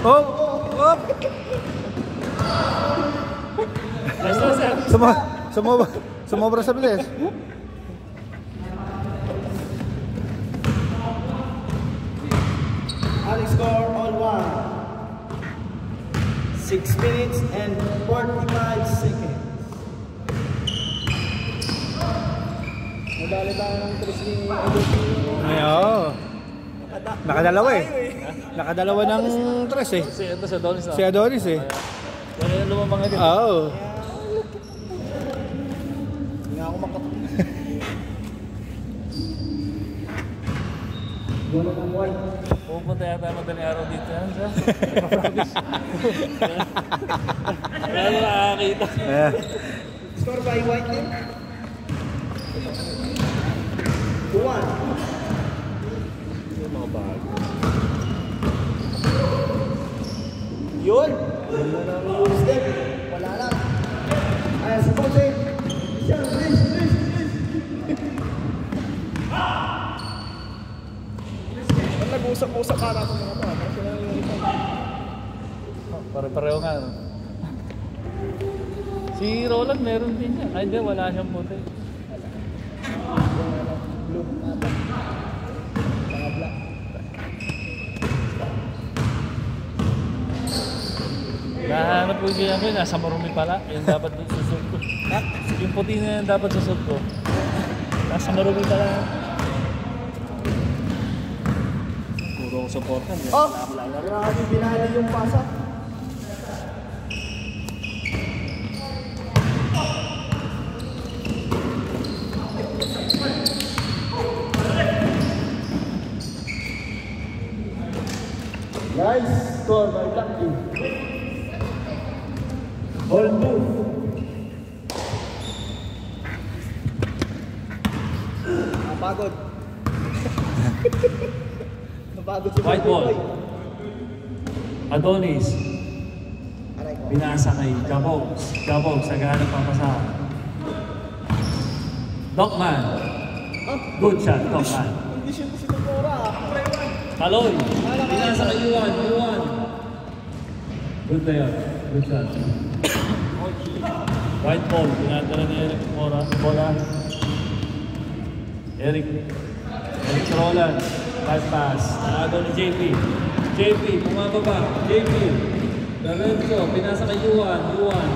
Oh! Oh! Sumobra sa bilis. Alex score on 6 minutes and 45 seconds. Nadali tayo ng 3 ni Agostino. Ay, oo. Nakadalawa eh. Nakadalawa ng 3 eh. Si Adonis na. Si Adonis eh. Wala yung lumamang din. Oo. Hindi nga ako makatulog. Wala ng white. Pupunta yata madaling araw dito yan siya. Nagpa-practice. Wala na nakakita. Score by white din. 2-1. Yung mga bago. Yun! Step. Wala lang. Ayan, si Ponce. Siya, please. Nag-usap-usap ka natin mga ba? Kasi lang yung isa. Pare-pareho nga. No? Si Roland meron din niya. Ay hindi, wala siyang puti. Blue natin. Mga black. Nahanap ko yung ko, nasa marumi pala. Yung dapat susod ko. Yung puti na yung dapat susod ko. Nasa marumi pala. Puro ko supportan. Oh! Grabe, binali yung pasa. Nice score by Lucky. Hold move. Napagod. Napagod si White ball. Adonis. Binasa kay Jabogs. Jabogs, naghahanap ang pasahan. Dokman. Good shot, Dokman. Hindi siya si Tokora. Kaloy. Binasa kay Yuan. Yuan. Good na yun. Good shot. White ball. Pinadala ni Eric Bola. Eric Roland. Pass pass. Nakagaw ni JP. JP, bumababa. JP. Lorenzo, pinasa kay Yuan. Yuan.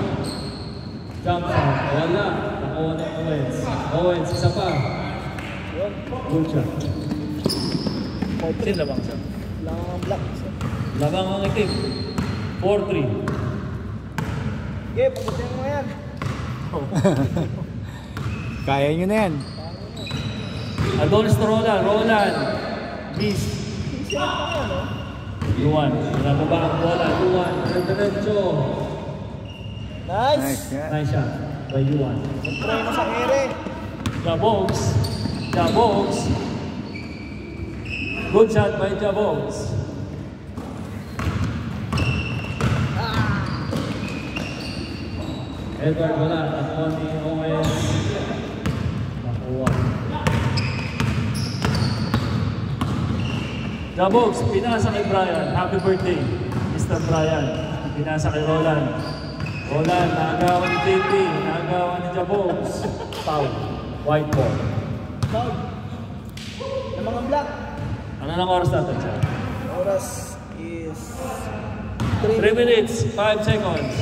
Jump shot. Wala. Nakuha ni Owens. Owens, isa pa. Good shot. Sin labang siya. Lang black. Labang ang itim. 4-3. Okay, pagdating mo yan. Kaya nyo na yan. Adonis to Roland. Roland. Miss. Yuan. Nababa ang bola. Yuan. Diretso. Nice. Nice shot. By Yuan. Try mo sa ere. Jabogs. Jabogs. Good shot by Jabogs. Edward wala. Nakuha ni Owens. Nakuha. Jabogs, pinasa kay Brian. Happy birthday, Mr. Brian. Pinasa kay Roland. Roland, naagawan ni JP. Naagawan ni Jabogs. Foul. White ball. Foul. Ng mga black. Ano nang oras natin siya? Oras is 3 minutes, 5 seconds.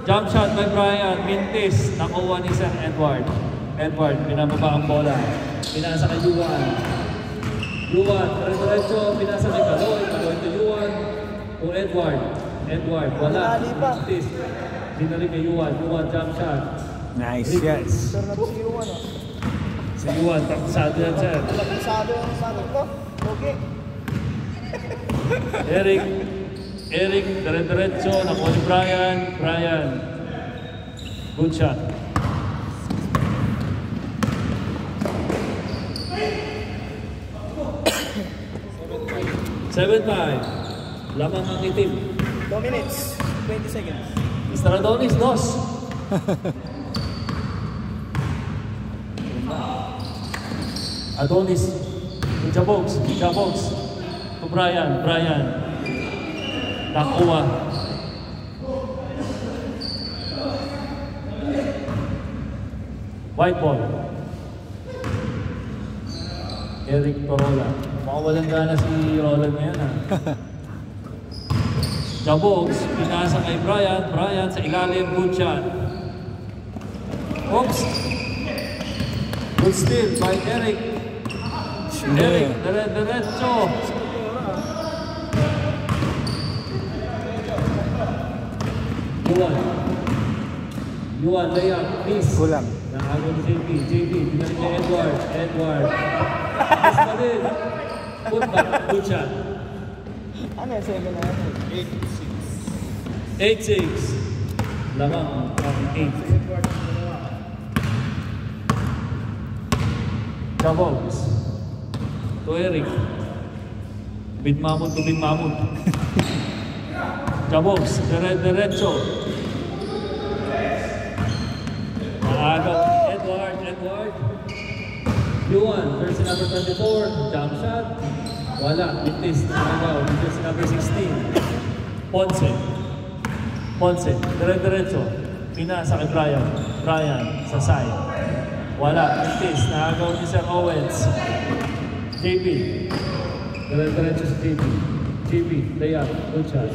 Jump shot by Brian. Mintis. Nakuha ni Sir Edward. Edward, pinababa ang bola. Pinasa kay Yuan. Yuan, diretso. Pinasa kay Kaloy. Kaloy to Yuan. To Edward. Edward, wala. Mintis. Binalik kay Yuan. Yuan, jump shot. Nice, yes. sir na po si Yuan. Si Yuan, takasado yan, sir. Lapisado yung sagot ko. Okay. Eric, diretso. Nakuha ni Brian. Brian. Good shot. Seven five. Lamang ang itim. 2 minutes, 20 seconds. Mr. Adonis, dos. Adonis. Jabogs. To Brian. nakuha. White ball. Eric Torola. Mukhang walang gana si Roland ngayon ha. Jabogs, pinasa kay Brian. Brian sa ilalim, good shot. Oops. Good steal by Eric. Eric, diretso. Yuan, layup, please. Kulang. Nakagod JP, binalik kay Edward. Mas pa din. Good back, good shot. Ano yung 7 na yan? 8-6. Lamang ang 8. Jabogs. To Eric. Bid Mamut to Bid Mamut. Jabogs, diretso. Naagaw Edward. Yuan, jersey number 24, jump shot. Wala, Mintis, naagaw, jersey number 16. Ponce, diretso. Pinasa kay Brian sa side. Wala, Mintis, naagaw ni Sir Owens. JP, diretso si JP, layup, good shot.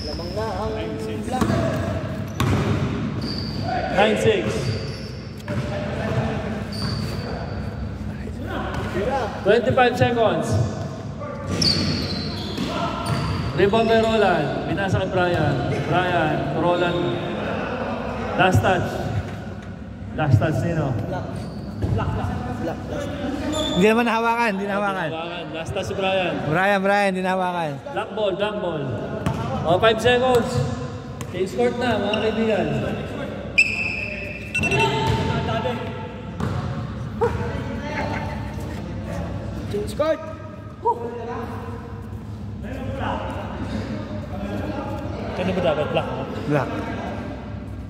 Lamang na ang black. 9-6. 25 seconds. Rebound by Roland. Binasa kay Brian. Roland. Last touch. Last touch nino. Black. Hindi naman nahawakan. Last touch si Brian. Brian, hindi nahawakan. Black ball. O, 5 seconds. Change court na, mga kaibigan. Change court. Ano ba dapat? Black.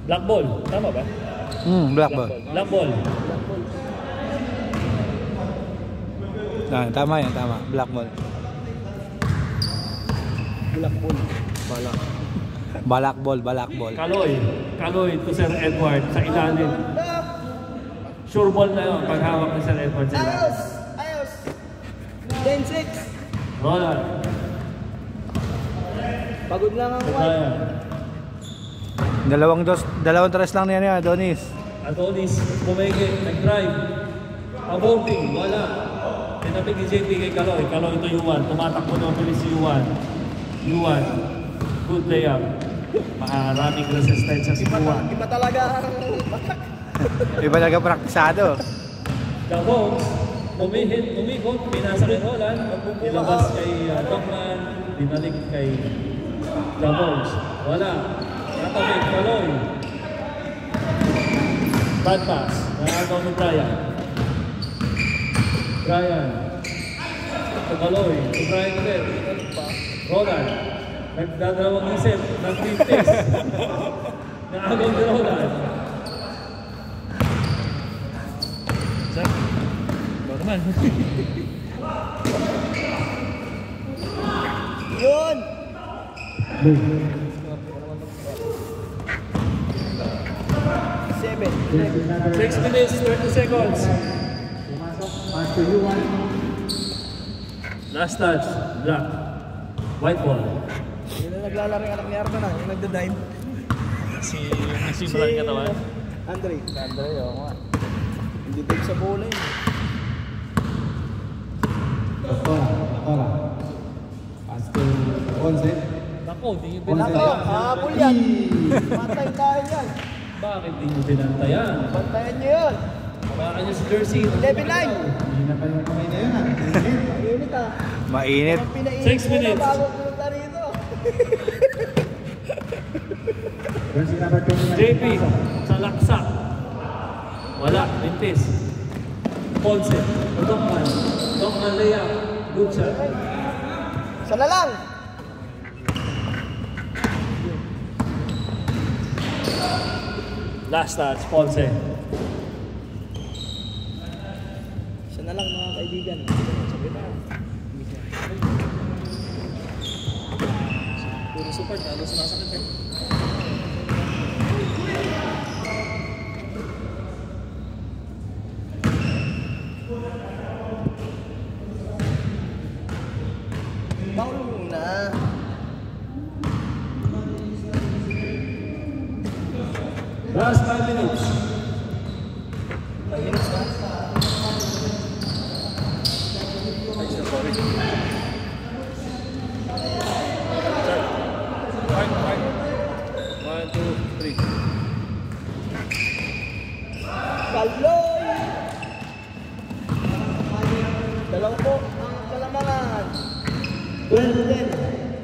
Black ball. Tama ba? Black ball. Black ball. Tama yan. Black ball. Balak ball. Kaloy to Sir Edward sa ilalim. Sure ball na yun pag hawak ni Sir Edward sa ilalim. Ayos. 10-6. Roland. Pagod lang ang white. Brian. Dalawang tres lang niya, Adonis. Adonis, bumeke, nag-drive. Aborting, wala. Tinapig ni JP kay Kaloy. Kaloy to Yuan. Tumatakbo na mabilis si Yuan. Good layup. Maraming resistance sa si Yuan. Iba talaga ang batak. Iba talaga praktisado. Jabogs, umikot, pinasa kay Roland. Ilabas kay Tokman. Binalik kay Jabogs. Wala. Natabig, Kaloy. Bad pass. Nakagaw ni Brian. Kaloy. Si Brian ulit. Roland. Nagdadalawang isip. Nag-mintis. Nakagaw ni Roland. Ikaw naman. Yun! 6 minutes, 30 seconds. Last touch, black. White ball. Yun na naglalaro yung anak ni Arman yung nagda-dive. Si Brian katawan. Andre, oo nga. Hindi tayo sa bola yun. Tora. Pass to Ponce. Nako, di nyo Nako, binantayan. habol yan. Matay tayo yan. Bakit di nyo binantayan? Bantayan nyo yun. Baka nyo si jersey. 11-9. Hindi na pa yung kamay na yun. Mainit ah. Mainit. Ang pinainit 6 ko na minutes. bago punta rito. Jersey number 29. JP, sa laksa. Wala, Mintis. Ponce, Tokman layup. Good shot. Isa na lang. Last touch, Ponce. Isa na lang mga kaibigan. Sabi na. Super, halos masakit eh. Foul muna. Last 5 minutes. 5 minutes na. One, two, three. Kaloy! Dalawa po ang kalamangan. 12-10.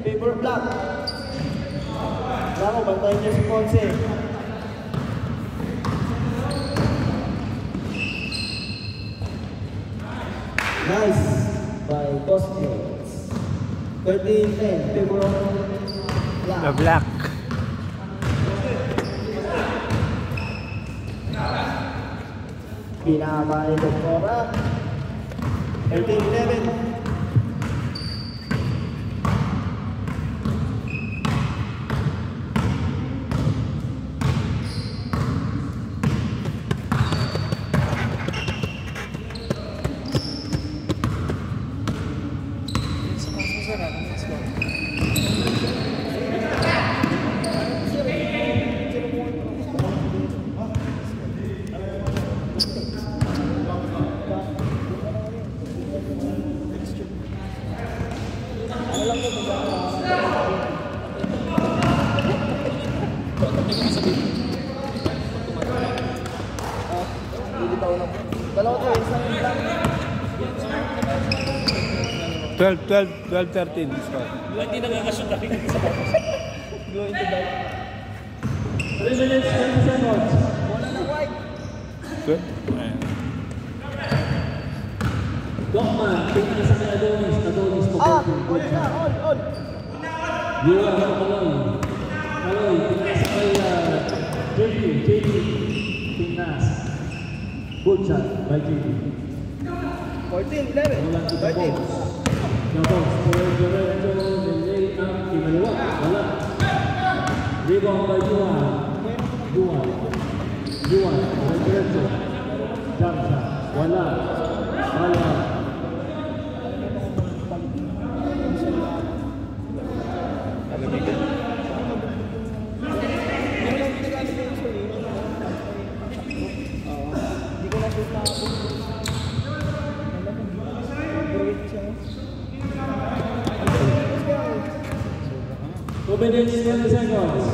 Paper black. Ako, bantayan niyo si Ponce. Nice by Cosmos. 13-10. Paper black. The black. Pinamay Doktora. 13-11. Dalawa to, isang lang. 12-13 score. Hindi nakakashoot na rin sa Go into that. 3 minutes, 20 seconds. Wala na white. Good. Ayan. Dokman, tingin na sa kay Adonis. Adonis po. All na, all. Yuan sa Kaloy. Kaloy, tingin na sa kay JP. Tingnas. Good shot by JP. 14-11. Wala ito 13. Tapos, diretso, nilay ang kinaliwa. Wala. Rebound by Yuan. Diretso. Jump shot. Wala. Hindi ko na shoot na ako. 2 minutes, 20 seconds.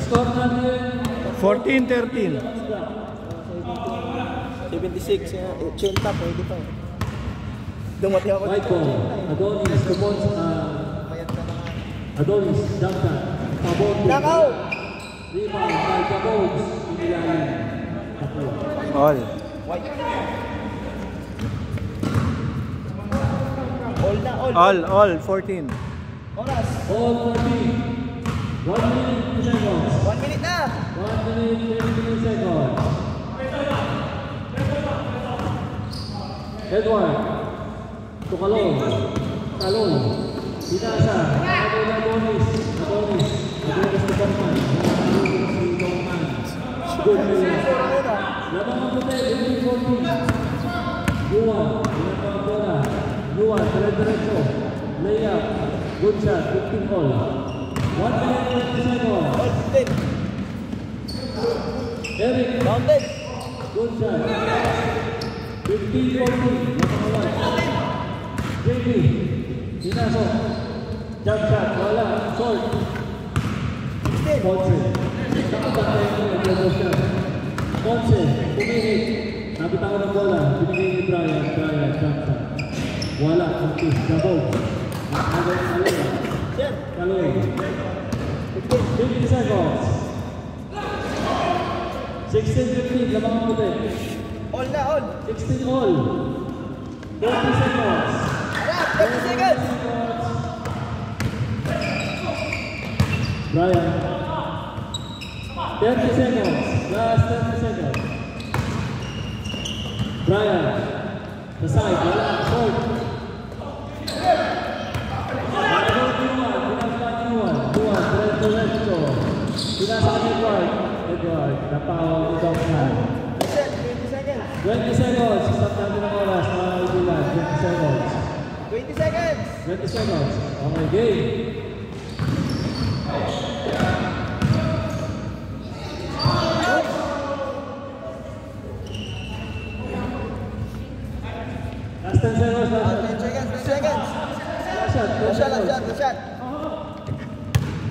Score natin 14-13. 76, 80 pwede pa. Dumati ako White ball. Adonis, tupon sa Adonis, jump shot. Pabot. Nakaw! Rebound by Jabos. Inilalim. Tatlo. All. White. All na, all. All 14. Oras. All 14. 1 minute, 2 seconds. 1 minute na. 1 minute, 20 seconds. Edward. To Kaloy. Pinasa. Adonis to Dorman. Good play. Labang ang puti. 14. Yuan. Pinapang bola. Yuan. Diretso. Layup. Good shot. 15 all. 1 minute, 20 seconds. All 10. Eric. Counted. Good shot. 15-14. JP. Pinasok. Jump shot. Wala. Short. 16. Ponce. Nakabantay mo. Nag-double shot. Ponce. Pumilit. Nabitawan ng bola. Binigay ni Brian. Jump shot. Wala. Ponce. Double. Nakagay sa Kaloy. Sir. Kaloy. 50 seconds. 16-15. Labang ang puti. All na, all. 16 all. 40 seconds. Harap, 30 seconds. Brian. 30 seconds. Last 30 seconds. Brian. The side. Wala. Short. Short. 20 seconds. Stop natin ang oras, mga kaibigan. 20 seconds. 20 seconds. 20 seconds. Okay, game. Last 10 seconds. 10 seconds, 10 seconds. Last shot. Last shot, last shot, last shot.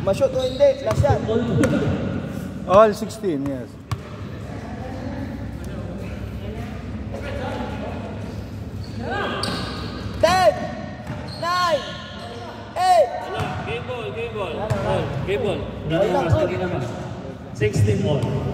Ma-shoot o hindi, last shot. All 16, yes. 10, 9, 8. Game ball. Game ball. Game ball. 16 all.